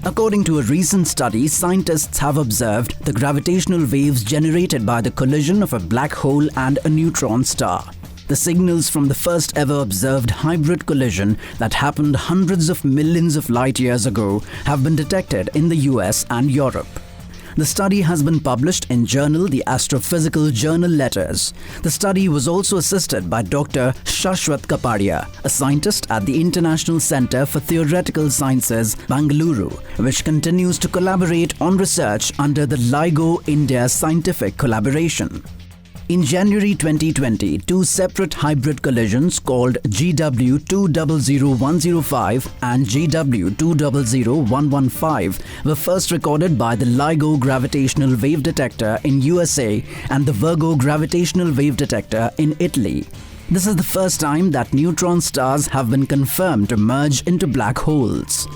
According to a recent study, scientists have observed the gravitational waves generated by the collision of a black hole and a neutron star. The signals from the first ever observed hybrid collision that happened hundreds of millions of light years ago have been detected in the US and Europe. The study has been published in journal the Astrophysical Journal Letters. The study was also assisted by Dr. Shashwat Kapadia, a scientist at the International Centre for Theoretical Sciences, Bangalore, which continues to collaborate on research under the LIGO India Scientific Collaboration. In January 2020, two separate hybrid collisions called GW200105 and GW200115 were first recorded by the LIGO Gravitational Wave Detector in USA and the Virgo Gravitational Wave Detector in Italy. This is the first time that neutron stars have been confirmed to merge into black holes.